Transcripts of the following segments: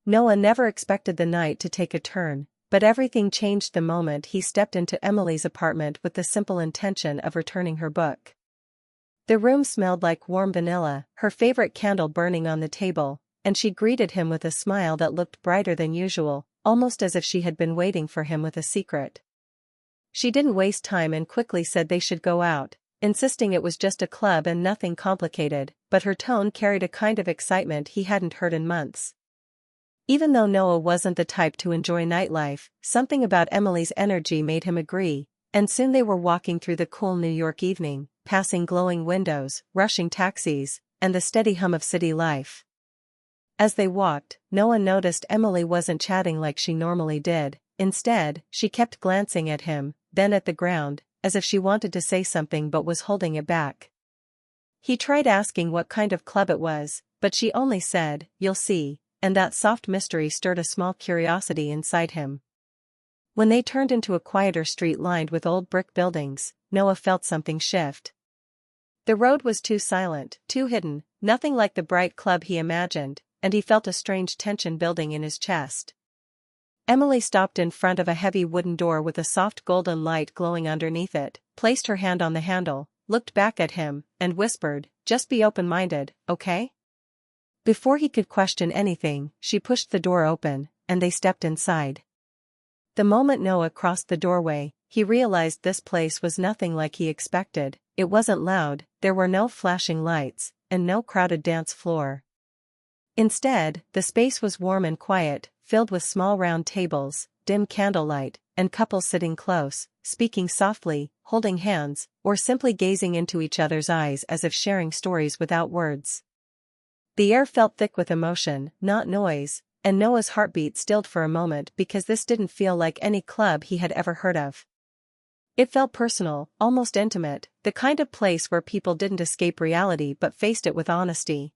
Noah never expected the night to take a turn, but everything changed the moment he stepped into Emily's apartment with the simple intention of returning her book. The room smelled like warm vanilla, her favorite candle burning on the table, and she greeted him with a smile that looked brighter than usual, almost as if she had been waiting for him with a secret. She didn't waste time and quickly said they should go out, insisting it was just a club and nothing complicated, but her tone carried a kind of excitement he hadn't heard in months. Even though Noah wasn't the type to enjoy nightlife, something about Emily's energy made him agree, and soon they were walking through the cool New York evening, passing glowing windows, rushing taxis, and the steady hum of city life. As they walked, Noah noticed Emily wasn't chatting like she normally did. Instead, she kept glancing at him, then at the ground, as if she wanted to say something but was holding it back. He tried asking what kind of club it was, but she only said, "You'll see," and that soft mystery stirred a small curiosity inside him. When they turned into a quieter street lined with old brick buildings, Noah felt something shift. The road was too silent, too hidden, nothing like the bright club he imagined, and he felt a strange tension building in his chest. Emily stopped in front of a heavy wooden door with a soft golden light glowing underneath it, placed her hand on the handle, looked back at him, and whispered, "Just be open-minded, okay?" Before he could question anything, she pushed the door open, and they stepped inside. The moment Noah crossed the doorway, he realized this place was nothing like he expected. It wasn't loud, there were no flashing lights, and no crowded dance floor. Instead, the space was warm and quiet, filled with small round tables, dim candlelight, and couples sitting close, speaking softly, holding hands, or simply gazing into each other's eyes as if sharing stories without words. The air felt thick with emotion, not noise, and Noah's heartbeat stilled for a moment because this didn't feel like any club he had ever heard of. It felt personal, almost intimate, the kind of place where people didn't escape reality but faced it with honesty.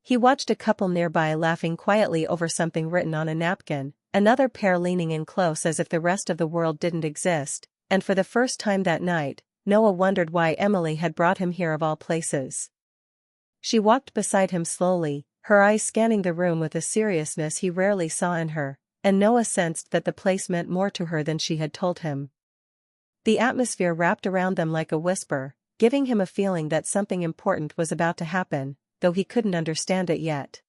He watched a couple nearby laughing quietly over something written on a napkin, another pair leaning in close as if the rest of the world didn't exist, and for the first time that night, Noah wondered why Emily had brought him here of all places. She walked beside him slowly, her eyes scanning the room with a seriousness he rarely saw in her, and Noah sensed that the place meant more to her than she had told him. The atmosphere wrapped around them like a whisper, giving him a feeling that something important was about to happen, though he couldn't understand it yet.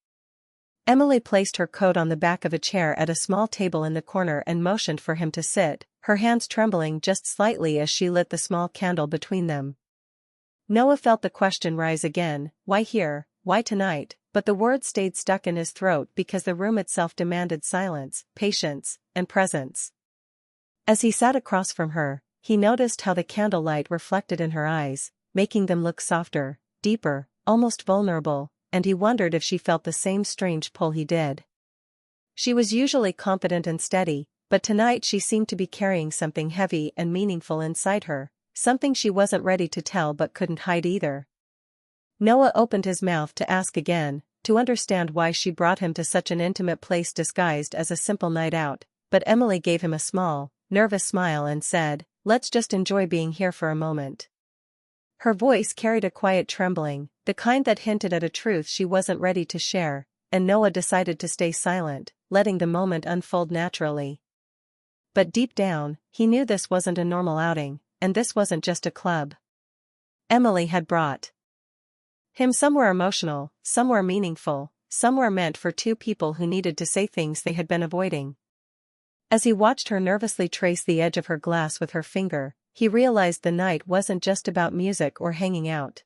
Emily placed her coat on the back of a chair at a small table in the corner and motioned for him to sit, her hands trembling just slightly as she lit the small candle between them. Noah felt the question rise again, why here, why tonight, but the words stayed stuck in his throat because the room itself demanded silence, patience, and presence. As he sat across from her, he noticed how the candlelight reflected in her eyes, making them look softer, deeper, almost vulnerable, and he wondered if she felt the same strange pull he did. She was usually confident and steady, but tonight she seemed to be carrying something heavy and meaningful inside her, something she wasn't ready to tell but couldn't hide either. Noah opened his mouth to ask again, to understand why she brought him to such an intimate place disguised as a simple night out, but Emily gave him a small, nervous smile and said, "Let's just enjoy being here for a moment." Her voice carried a quiet trembling, the kind that hinted at a truth she wasn't ready to share, and Noah decided to stay silent, letting the moment unfold naturally. But deep down, he knew this wasn't a normal outing, and this wasn't just a club. Emily had brought him somewhere emotional, somewhere meaningful, somewhere meant for two people who needed to say things they had been avoiding. As he watched her nervously trace the edge of her glass with her finger, he realized the night wasn't just about music or hanging out.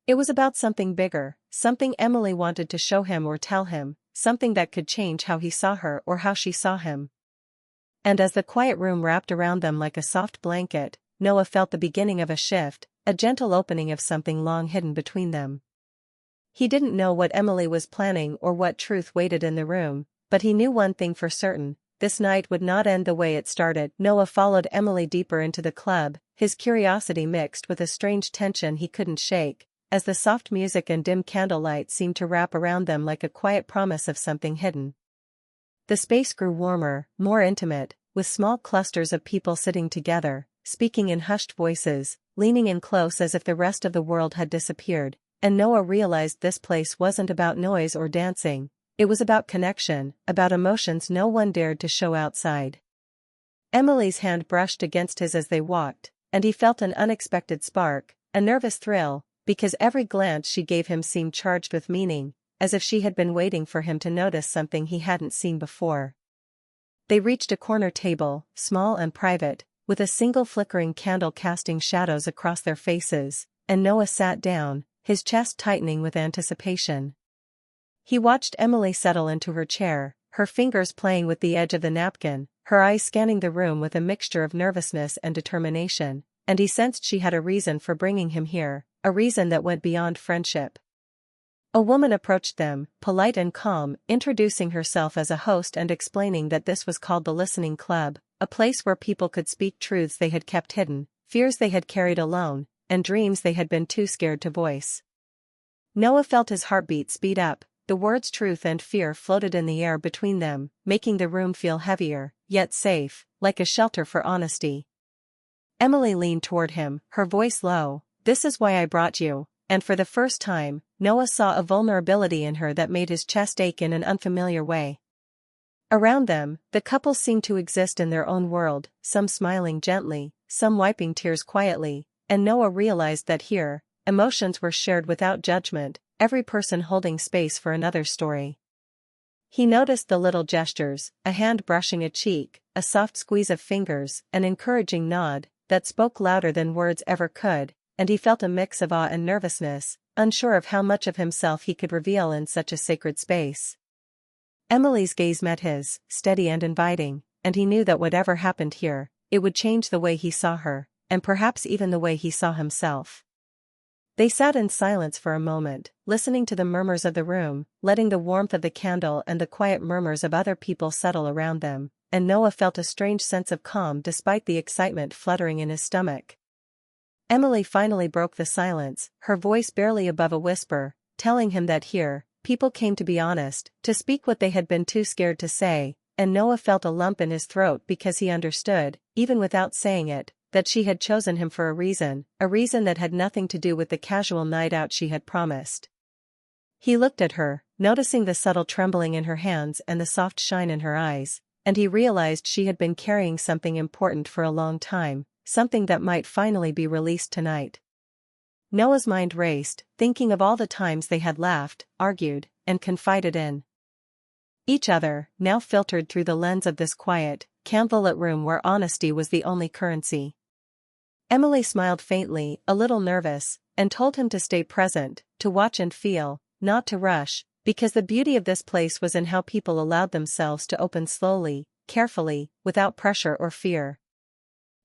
It was about something bigger, something Emily wanted to show him or tell him, something that could change how he saw her or how she saw him. And as the quiet room wrapped around them like a soft blanket, Noah felt the beginning of a shift, a gentle opening of something long hidden between them. He didn't know what Emily was planning or what truth waited in the room, but he knew one thing for certain. This night would not end the way it started. Noah followed Emily deeper into the club, his curiosity mixed with a strange tension he couldn't shake, as the soft music and dim candlelight seemed to wrap around them like a quiet promise of something hidden. The space grew warmer, more intimate, with small clusters of people sitting together, speaking in hushed voices, leaning in close as if the rest of the world had disappeared, and Noah realized this place wasn't about noise or dancing. It was about connection, about emotions no one dared to show outside. Emily's hand brushed against his as they walked, and he felt an unexpected spark, a nervous thrill, because every glance she gave him seemed charged with meaning, as if she had been waiting for him to notice something he hadn't seen before. They reached a corner table, small and private, with a single flickering candle casting shadows across their faces, and Noah sat down, his chest tightening with anticipation. He watched Emily settle into her chair, her fingers playing with the edge of the napkin, her eyes scanning the room with a mixture of nervousness and determination, and he sensed she had a reason for bringing him here, a reason that went beyond friendship. A woman approached them, polite and calm, introducing herself as a host and explaining that this was called the Listening Club, a place where people could speak truths they had kept hidden, fears they had carried alone, and dreams they had been too scared to voice. Noah felt his heartbeat speed up. The words truth and fear floated in the air between them, making the room feel heavier, yet safe, like a shelter for honesty. Emily leaned toward him, her voice low. "This is why I brought you," and for the first time, Noah saw a vulnerability in her that made his chest ache in an unfamiliar way. Around them, the couple seemed to exist in their own world, some smiling gently, some wiping tears quietly, and Noah realized that here, emotions were shared without judgment, every person holding space for another's story. He noticed the little gestures, a hand brushing a cheek, a soft squeeze of fingers, an encouraging nod, that spoke louder than words ever could, and he felt a mix of awe and nervousness, unsure of how much of himself he could reveal in such a sacred space. Emily's gaze met his, steady and inviting, and he knew that whatever happened here, it would change the way he saw her, and perhaps even the way he saw himself. They sat in silence for a moment, listening to the murmurs of the room, letting the warmth of the candle and the quiet murmurs of other people settle around them, and Noah felt a strange sense of calm despite the excitement fluttering in his stomach. Emily finally broke the silence, her voice barely above a whisper, telling him that here, people came to be honest, to speak what they had been too scared to say, and Noah felt a lump in his throat because he understood, even without saying it, that she had chosen him for a reason that had nothing to do with the casual night out she had promised. He looked at her, noticing the subtle trembling in her hands and the soft shine in her eyes, and he realized she had been carrying something important for a long time, something that might finally be released tonight. Noah's mind raced, thinking of all the times they had laughed, argued, and confided in each other, now filtered through the lens of this quiet, candlelit room where honesty was the only currency. Emily smiled faintly, a little nervous, and told him to stay present, to watch and feel, not to rush, because the beauty of this place was in how people allowed themselves to open slowly, carefully, without pressure or fear.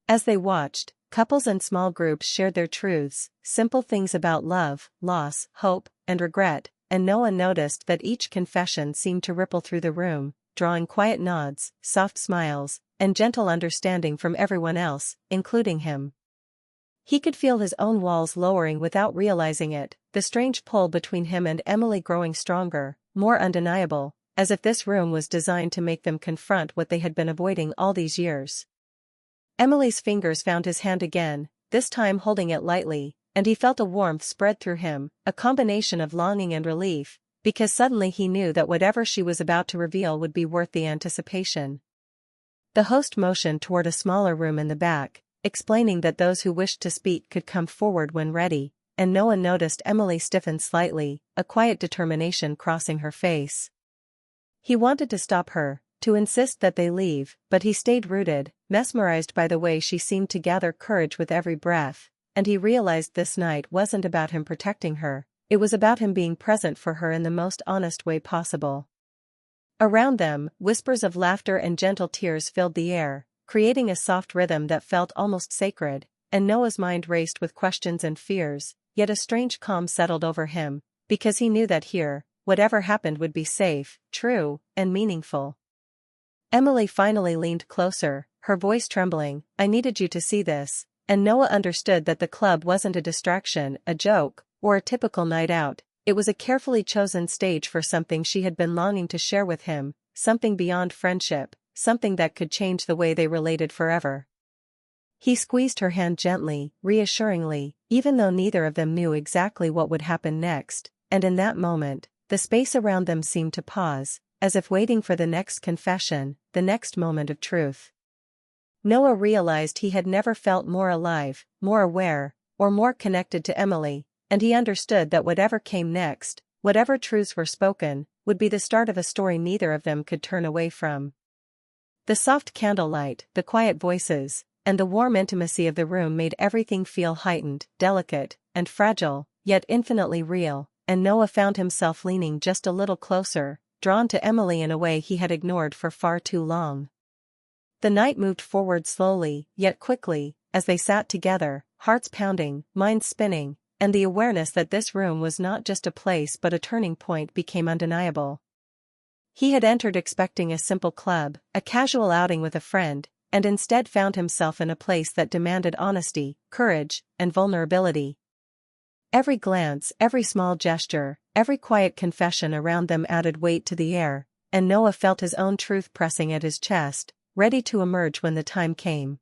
As they watched, couples and small groups shared their truths, simple things about love, loss, hope, and regret, and Noah noticed that each confession seemed to ripple through the room, drawing quiet nods, soft smiles, and gentle understanding from everyone else, including him. He could feel his own walls lowering without realizing it, the strange pull between him and Emily growing stronger, more undeniable, as if this room was designed to make them confront what they had been avoiding all these years. Emily's fingers found his hand again, this time holding it lightly, and he felt a warmth spread through him, a combination of longing and relief, because suddenly he knew that whatever she was about to reveal would be worth the anticipation. The host motioned toward a smaller room in the back, explaining that those who wished to speak could come forward when ready, and Noah noticed Emily stiffen slightly, a quiet determination crossing her face. He wanted to stop her, to insist that they leave, but he stayed rooted, mesmerized by the way she seemed to gather courage with every breath, and he realized this night wasn't about him protecting her, it was about him being present for her in the most honest way possible. Around them, whispers of laughter and gentle tears filled the air, creating a soft rhythm that felt almost sacred, and Noah's mind raced with questions and fears, yet a strange calm settled over him, because he knew that here, whatever happened would be safe, true, and meaningful. Emily finally leaned closer, her voice trembling. "I needed you to see this," and Noah understood that the club wasn't a distraction, a joke, or a typical night out. It was a carefully chosen stage for something she had been longing to share with him, something beyond friendship, something that could change the way they related forever. He squeezed her hand gently, reassuringly, even though neither of them knew exactly what would happen next, and in that moment, the space around them seemed to pause, as if waiting for the next confession, the next moment of truth. Noah realized he had never felt more alive, more aware, or more connected to Emily, and he understood that whatever came next, whatever truths were spoken, would be the start of a story neither of them could turn away from. The soft candlelight, the quiet voices, and the warm intimacy of the room made everything feel heightened, delicate, and fragile, yet infinitely real, and Noah found himself leaning just a little closer, drawn to Emily in a way he had ignored for far too long. The night moved forward slowly, yet quickly, as they sat together, hearts pounding, minds spinning, and the awareness that this room was not just a place but a turning point became undeniable. He had entered expecting a simple club, a casual outing with a friend, and instead found himself in a place that demanded honesty, courage, and vulnerability. Every glance, every small gesture, every quiet confession around them added weight to the air, and Noah felt his own truth pressing at his chest, ready to emerge when the time came.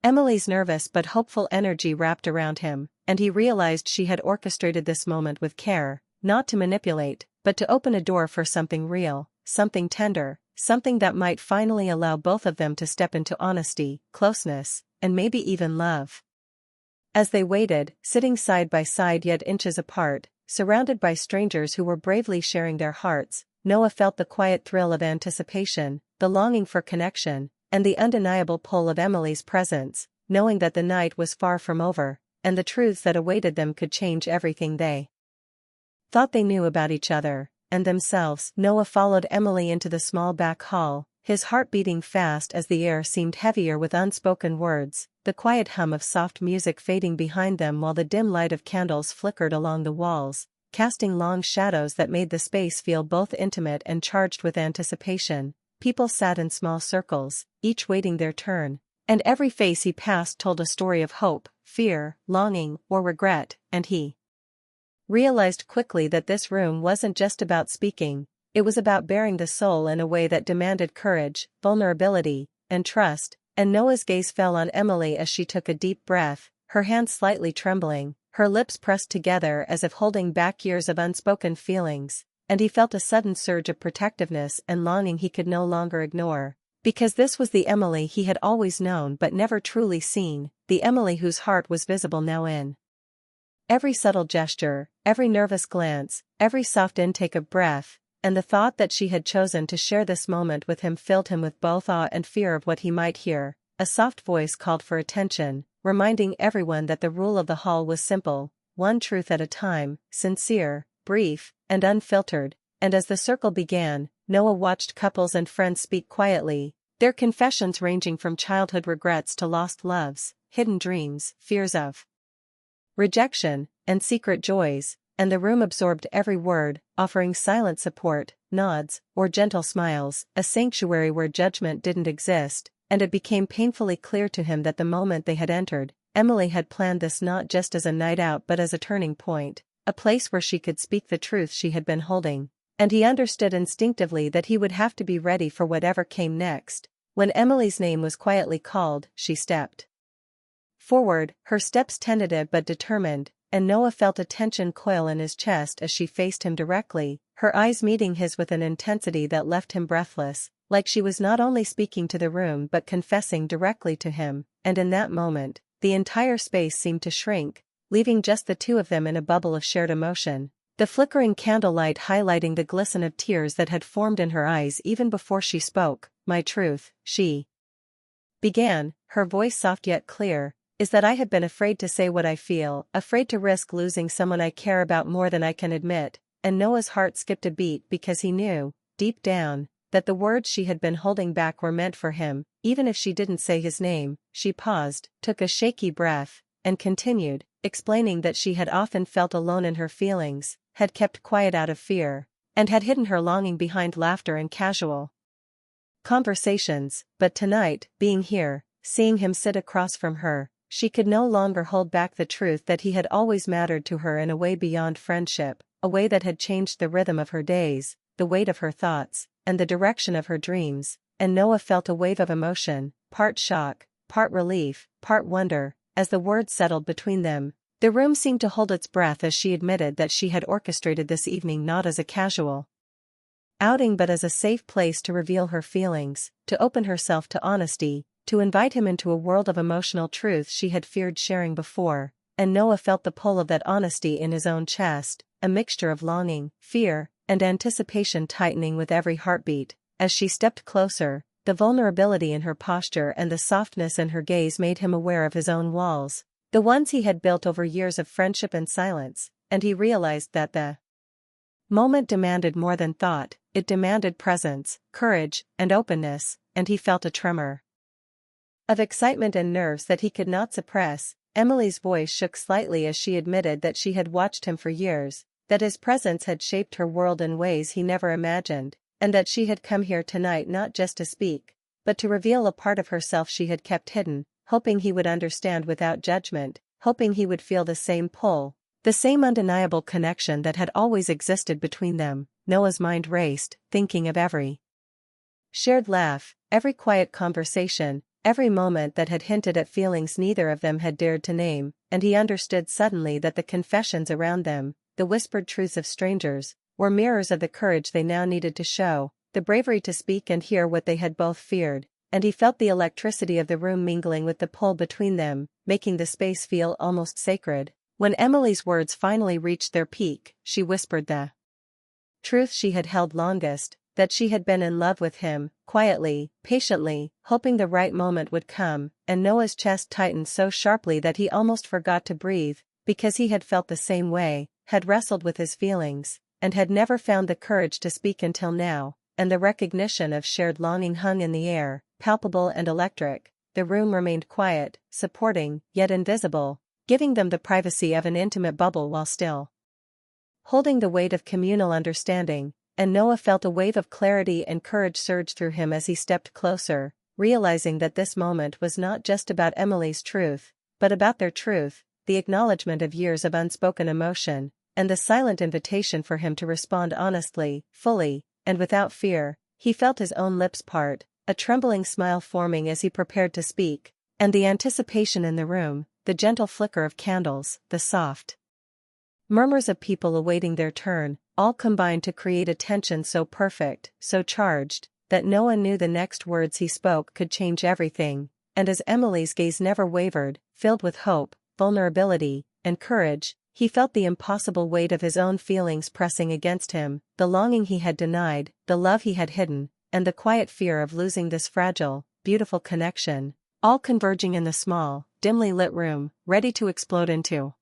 Emily's nervous but hopeful energy wrapped around him, and he realized she had orchestrated this moment with care, not to manipulate, but to open a door for something real, something tender, something that might finally allow both of them to step into honesty, closeness, and maybe even love. As they waited, sitting side by side yet inches apart, surrounded by strangers who were bravely sharing their hearts, Noah felt the quiet thrill of anticipation, the longing for connection, and the undeniable pull of Emily's presence, knowing that the night was far from over, and the truths that awaited them could change everything they thought they knew about each other and themselves. Noah followed Emily into the small back hall, his heart beating fast as the air seemed heavier with unspoken words, the quiet hum of soft music fading behind them while the dim light of candles flickered along the walls, casting long shadows that made the space feel both intimate and charged with anticipation. People sat in small circles, each waiting their turn, and every face he passed told a story of hope, fear, longing, or regret, and he realized quickly that this room wasn't just about speaking, it was about bearing the soul in a way that demanded courage, vulnerability, and trust, and Noah's gaze fell on Emily as she took a deep breath, her hands slightly trembling, her lips pressed together as if holding back years of unspoken feelings, and he felt a sudden surge of protectiveness and longing he could no longer ignore, because this was the Emily he had always known but never truly seen, the Emily whose heart was visible now in every subtle gesture, every nervous glance, every soft intake of breath, and the thought that she had chosen to share this moment with him filled him with both awe and fear of what he might hear. A soft voice called for attention, reminding everyone that the rule of the hall was simple, one truth at a time, sincere, brief, and unfiltered, and as the circle began, Noah watched couples and friends speak quietly, their confessions ranging from childhood regrets to lost loves, hidden dreams, fears of rejection, and secret joys, and the room absorbed every word, offering silent support, nods, or gentle smiles, a sanctuary where judgment didn't exist, and it became painfully clear to him that the moment they had entered, Emily had planned this not just as a night out but as a turning point, a place where she could speak the truth she had been holding, and he understood instinctively that he would have to be ready for whatever came next. When Emily's name was quietly called, she stepped forward, her steps tentative but determined, and Noah felt a tension coil in his chest as she faced him directly, her eyes meeting his with an intensity that left him breathless, like she was not only speaking to the room but confessing directly to him, and in that moment, the entire space seemed to shrink, leaving just the two of them in a bubble of shared emotion, the flickering candlelight highlighting the glisten of tears that had formed in her eyes even before she spoke. "My truth," she began, her voice soft yet clear, "is that I have been afraid to say what I feel, afraid to risk losing someone I care about more than I can admit," and Noah's heart skipped a beat because he knew, deep down, that the words she had been holding back were meant for him, even if she didn't say his name. She paused, took a shaky breath, and continued, explaining that she had often felt alone in her feelings, had kept quiet out of fear, and had hidden her longing behind laughter and casual conversations, but tonight, being here, seeing him sit across from her, she could no longer hold back the truth that he had always mattered to her in a way beyond friendship, a way that had changed the rhythm of her days, the weight of her thoughts, and the direction of her dreams, and Noah felt a wave of emotion, part shock, part relief, part wonder, as the words settled between them, The room seemed to hold its breath as she admitted that she had orchestrated this evening not as a casual outing but as a safe place to reveal her feelings, to open herself to honesty, to invite him into a world of emotional truth she had feared sharing before, and Noah felt the pull of that honesty in his own chest, a mixture of longing, fear, and anticipation tightening with every heartbeat. As she stepped closer, the vulnerability in her posture and the softness in her gaze made him aware of his own walls, the ones he had built over years of friendship and silence, and he realized that the moment demanded more than thought, it demanded presence, courage, and openness, and he felt a tremor of excitement and nerves that he could not suppress. Emily's voice shook slightly as she admitted that she had watched him for years, that his presence had shaped her world in ways he never imagined, and that she had come here tonight not just to speak, but to reveal a part of herself she had kept hidden, hoping he would understand without judgment, hoping he would feel the same pull, the same undeniable connection that had always existed between them. Noah's mind raced, thinking of every shared laugh, every quiet conversation, every moment that had hinted at feelings neither of them had dared to name, and he understood suddenly that the confessions around them, the whispered truths of strangers, were mirrors of the courage they now needed to show, the bravery to speak and hear what they had both feared, and he felt the electricity of the room mingling with the pull between them, making the space feel almost sacred. When Emily's words finally reached their peak, she whispered the truth she had held longest, that she had been in love with him, quietly, patiently, hoping the right moment would come, and Noah's chest tightened so sharply that he almost forgot to breathe, because he had felt the same way, had wrestled with his feelings, and had never found the courage to speak until now, and the recognition of shared longing hung in the air, palpable and electric. The room remained quiet, supporting, yet invisible, giving them the privacy of an intimate bubble while still holding the weight of communal understanding, and Noah felt a wave of clarity and courage surge through him as he stepped closer, realizing that this moment was not just about Emily's truth, but about their truth, the acknowledgement of years of unspoken emotion, and the silent invitation for him to respond honestly, fully, and without fear. He felt his own lips part, a trembling smile forming as he prepared to speak, and the anticipation in the room, the gentle flicker of candles, the soft murmurs of people awaiting their turn, all combined to create a tension so perfect, so charged, that Noah knew the next words he spoke could change everything, and as Emily's gaze never wavered, filled with hope, vulnerability, and courage, he felt the impossible weight of his own feelings pressing against him, the longing he had denied, the love he had hidden, and the quiet fear of losing this fragile, beautiful connection, all converging in the small, dimly lit room, ready to explode into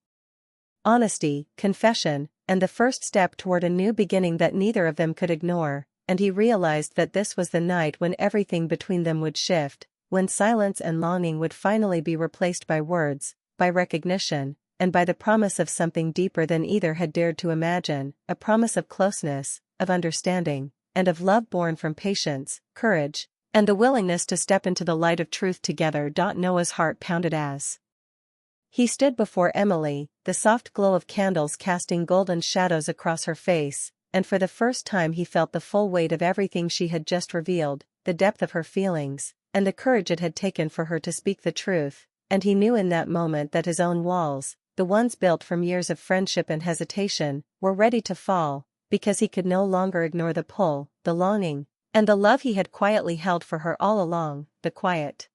honesty, confession, and the first step toward a new beginning that neither of them could ignore, and he realized that this was the night when everything between them would shift, when silence and longing would finally be replaced by words, by recognition, and by the promise of something deeper than either had dared to imagine, a promise of closeness, of understanding, and of love born from patience, courage, and the willingness to step into the light of truth together. Noah's heart pounded as he stood before Emily, the soft glow of candles casting golden shadows across her face, and for the first time he felt the full weight of everything she had just revealed, the depth of her feelings, and the courage it had taken for her to speak the truth, and he knew in that moment that his own walls, the ones built from years of friendship and hesitation, were ready to fall, because he could no longer ignore the pull, the longing, and the love he had quietly held for her all along. The quiet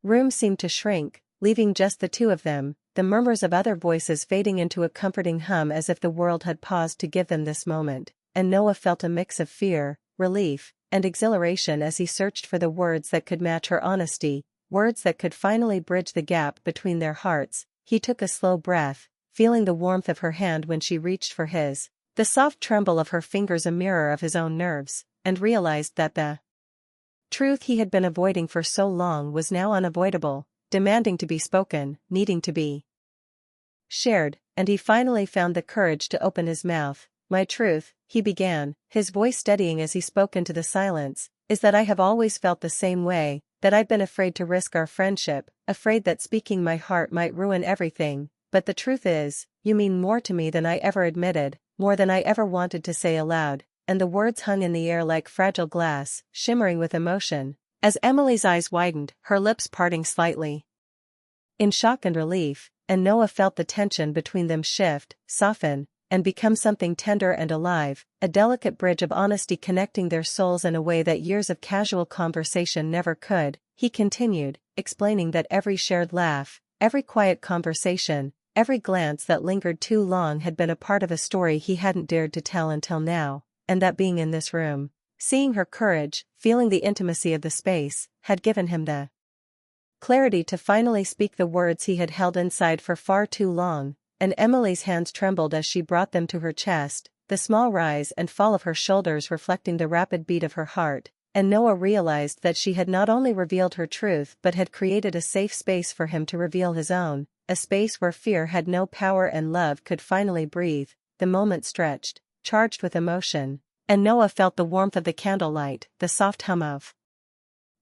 room seemed to shrink, leaving just the two of them, the murmurs of other voices fading into a comforting hum as if the world had paused to give them this moment, and Noah felt a mix of fear, relief, and exhilaration as he searched for the words that could match her honesty, words that could finally bridge the gap between their hearts. He took a slow breath, feeling the warmth of her hand when she reached for his, the soft tremble of her fingers a mirror of his own nerves, and realized that the truth he had been avoiding for so long was now unavoidable, demanding to be spoken, needing to be shared, and he finally found the courage to open his mouth. "My truth," he began, his voice steadying as he spoke into the silence, "is that I have always felt the same way, that I've been afraid to risk our friendship, afraid that speaking my heart might ruin everything, but the truth is, you mean more to me than I ever admitted, more than I ever wanted to say aloud," and the words hung in the air like fragile glass, shimmering with emotion, as Emily's eyes widened, her lips parting slightly in shock and relief, and Noah felt the tension between them shift, soften, and become something tender and alive, a delicate bridge of honesty connecting their souls in a way that years of casual conversation never could. He continued, explaining that every shared laugh, every quiet conversation, every glance that lingered too long had been a part of a story he hadn't dared to tell until now, and that being in this room, seeing her courage, feeling the intimacy of the space, had given him the clarity to finally speak the words he had held inside for far too long. And Emily's hands trembled as she brought them to her chest, the small rise and fall of her shoulders reflecting the rapid beat of her heart, and Noah realized that she had not only revealed her truth but had created a safe space for him to reveal his own, a space where fear had no power and love could finally breathe. The moment stretched, charged with emotion, and Noah felt the warmth of the candlelight, the soft hum of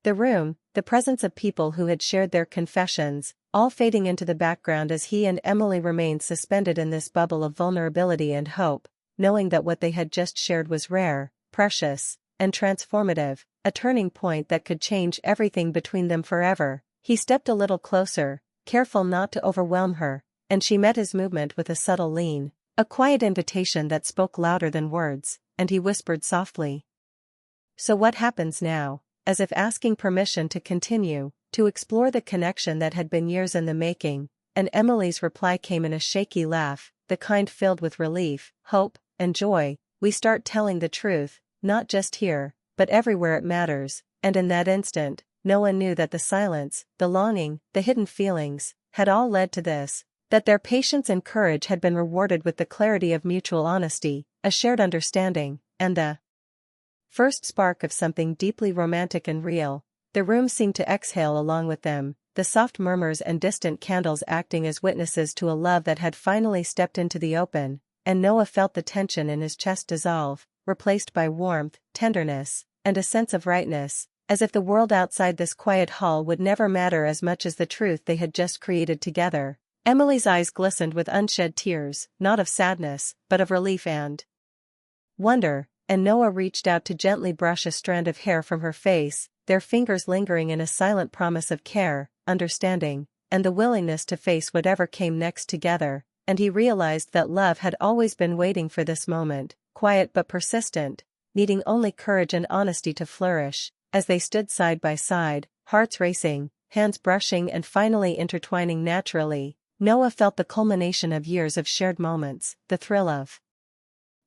the room, the presence of people who had shared their confessions, all fading into the background as he and Emily remained suspended in this bubble of vulnerability and hope, knowing that what they had just shared was rare, precious, and transformative, a turning point that could change everything between them forever. He stepped a little closer, careful not to overwhelm her, and she met his movement with a subtle lean, a quiet invitation that spoke louder than words, and he whispered softly, "So what happens now?" as if asking permission to continue, to explore the connection that had been years in the making, and Emily's reply came in a shaky laugh, the kind filled with relief, hope, and joy. "We start telling the truth, not just here, but everywhere it matters." And in that instant, Noah knew that the silence, the longing, the hidden feelings, had all led to this, that their patience and courage had been rewarded with the clarity of mutual honesty, a shared understanding, and the first spark of something deeply romantic and real. The room seemed to exhale along with them, the soft murmurs and distant candles acting as witnesses to a love that had finally stepped into the open, and Noah felt the tension in his chest dissolve, replaced by warmth, tenderness, and a sense of rightness, as if the world outside this quiet hall would never matter as much as the truth they had just created together. Emily's eyes glistened with unshed tears, not of sadness, but of relief and wonder, and Noah reached out to gently brush a strand of hair from her face, their fingers lingering in a silent promise of care, understanding, and the willingness to face whatever came next together. And he realized that love had always been waiting for this moment, quiet but persistent, needing only courage and honesty to flourish. As they stood side by side, hearts racing, hands brushing and finally intertwining naturally, Noah felt the culmination of years of shared moments, the thrill of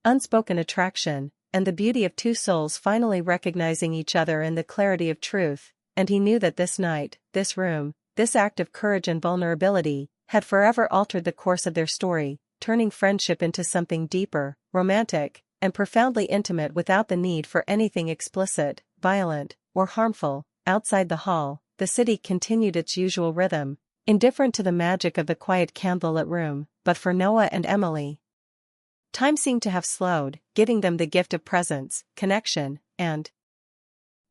unspoken attraction, and the beauty of two souls finally recognizing each other in the clarity of truth. And he knew that this night, this room, this act of courage and vulnerability, had forever altered the course of their story, turning friendship into something deeper, romantic, and profoundly intimate without the need for anything explicit, violent, or harmful. Outside the hall, the city continued its usual rhythm, indifferent to the magic of the quiet candlelit room, but for Noah and Emily, time seemed to have slowed, giving them the gift of presence, connection, and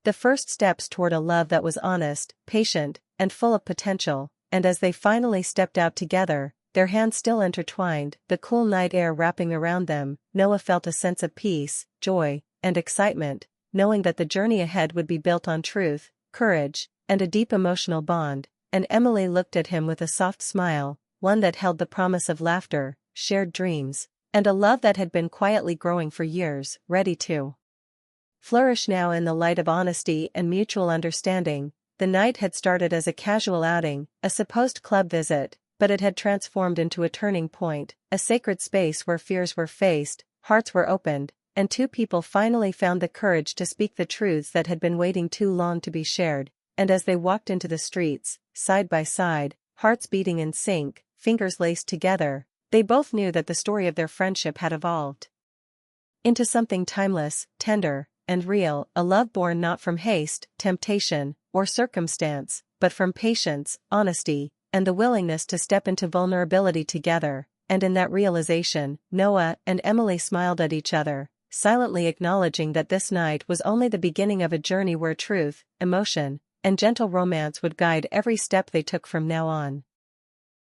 the first steps toward a love that was honest, patient, and full of potential. And as they finally stepped out together, their hands still intertwined, the cool night air wrapping around them, Noah felt a sense of peace, joy, and excitement, knowing that the journey ahead would be built on truth, courage, and a deep emotional bond. And Emily looked at him with a soft smile, one that held the promise of laughter, shared dreams, and a love that had been quietly growing for years, ready to flourish now in the light of honesty and mutual understanding. The night had started as a casual outing, a supposed club visit, but it had transformed into a turning point, a sacred space where fears were faced, hearts were opened, and two people finally found the courage to speak the truths that had been waiting too long to be shared. And as they walked into the streets, side by side, hearts beating in sync, fingers laced together, they both knew that the story of their friendship had evolved into something timeless, tender, and real, a love born not from haste, temptation, or circumstance, but from patience, honesty, and the willingness to step into vulnerability together. And in that realization, Noah and Emily smiled at each other, silently acknowledging that this night was only the beginning of a journey where truth, emotion, and gentle romance would guide every step they took from now on.